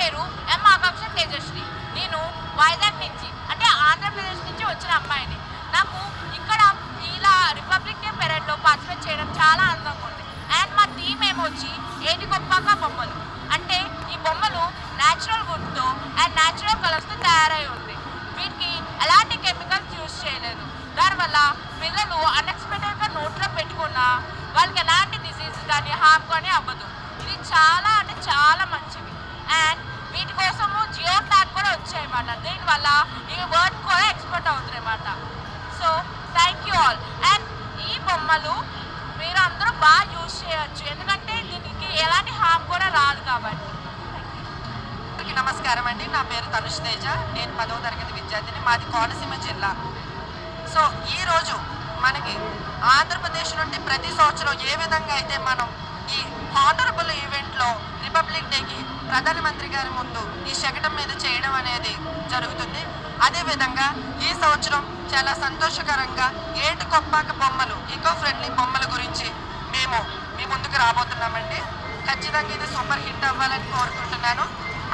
పేరు ఎం ఆకాంక్ష తేజశ్రీ. నేను వైజాగ్ నుంచి అంటే ఆంధ్రప్రదేశ్ నుంచి వచ్చిన అమ్మాయిని. నాకు ఇక్కడ ఇలా రిపబ్లిక్ డే పెరేడ్లో పార్టిసిపేట్ చేయడం చాలా ఆనందంగా ఉంది. అండ్ మా టీమ్ ఏమొచ్చి ఏది గొప్పగా బొమ్మలు అంటే ఈ బొమ్మలు న్యాచురల్ వుడ్తో అండ్ న్యాచురల్ కలర్స్తో తయారై ఉంది. వీటికి ఎలాంటి కెమికల్స్ యూజ్ చేయలేదు. దానివల్ల పిల్లలు అన్ఎక్స్పెక్టెడ్గా నోట్లో పెట్టుకున్నా వాళ్ళకి ఎలాంటి డిసీజ్ కానీ హార్మ్ కానీ అవ్వదు. ఇది చాలా అంటే చాలా మంచివి. అండ్ వీటి కోసము జియో ట్యాగ్ కూడా వచ్చాయన్నమాట. దీనివల్ల ఈ వర్డ్ కూడా ఎక్స్పోర్ట్ అవుతుంది అన్నమాట. So thank you all. And ఈ బొమ్మలు మీరు అందరూ బాగా యూజ్ చేయొచ్చు, ఎందుకంటే దీనికి ఎలాంటి హార్మ్ కూడా రాదు కాబట్టి. అందరికీ నమస్కారం అండి. నా పేరు తనుష్ తేజ. నేను 10వ తరగతి విద్యార్థిని. మాది కోనసీమ జిల్లా. సో ఈరోజు మనకి ఆంధ్రప్రదేశ్ నుండి ప్రతి సంవత్సరం ఏ విధంగా అయితే మనం ఈ హానరబుల్ ఈవెంట్లో రిపబ్లిక్ డేకి ప్రధానమంత్రి గారి ముందు ఈ శకటం మీద చేయడం అనేది జరుగుతుంది. అదేవిధంగా ఈ సంవత్సరం చాలా సంతోషకరంగా ఏటి కొప్పాక బొమ్మలు, ఈకో ఫ్రెండ్లీ బొమ్మల గురించి మేము మీ ముందుకు రాబోతున్నామండి. ఖచ్చితంగా ఇది సూపర్ హిట్ అవ్వాలని కోరుకుంటున్నాను.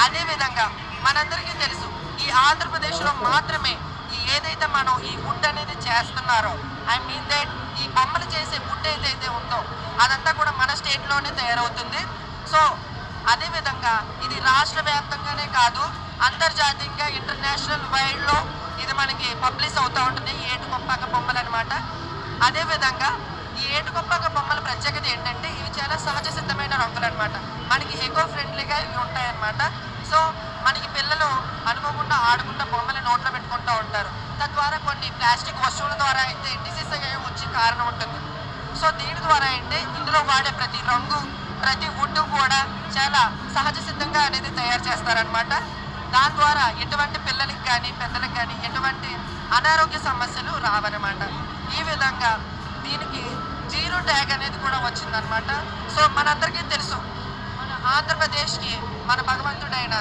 అదేవిధంగా మనందరికీ తెలుసు, ఈ ఆంధ్రప్రదేశ్లో మాత్రమే ఏదైతే మనం ఈ వుడ్ అనేది చేస్తున్నారో, ఐ మీన్ దట్ ఈ బొమ్మలు చేసే వుడ్ ఏదైతే ఉందో అదంతా కూడా మన స్టేట్లోనే తయారవుతుంది. సో అదేవిధంగా ఇది రాష్ట్ర వ్యాప్తంగానే కాదు, అంతర్జాతీయంగా ఇంటర్నేషనల్ వైడ్లో ఇది మనకి పబ్లిష్ అవుతూ ఉంటుంది ఈ ఏటుకొప్పాక బొమ్మలు అనమాట. అదేవిధంగా ఈ ఏటుకొప్పాక బొమ్మల ప్రత్యేకత ఏంటంటే ఇవి చాలా సహజ సిద్ధమైన రంగులు అనమాట. మనకి ఎకో ఫ్రెండ్లీగా ఇవి ఉంటాయన్నమాట. సో మనకి పిల్లలు అనుకోకుండా ఆడుకుంటూ బొమ్మలు నోట్లో పెట్టుకుంటూ ఉంటారు. తద్వారా కొన్ని ప్లాస్టిక్ వస్తువుల ద్వారా అయితే డిసీజ్ వచ్చే కారణం ఉంటుంది. సో దీని ద్వారా అంటే ఇందులో వాడే ప్రతి రంగు, ప్రతి వుడ్ కూడా చాలా సహజ సిద్ధంగా అనేది తయారు చేస్తారనమాట. దాని ద్వారా ఎటువంటి పిల్లలకి కానీ పెద్దలకు కానీ ఎటువంటి అనారోగ్య సమస్యలు రావన్నమాట. ఈ విధంగా దీనికి జీరో ట్యాగ్ అనేది కూడా వచ్చిందనమాట. సో మనందరికీ తెలుసు, మన ఆంధ్రప్రదేశ్కి మన భగవంతుడైన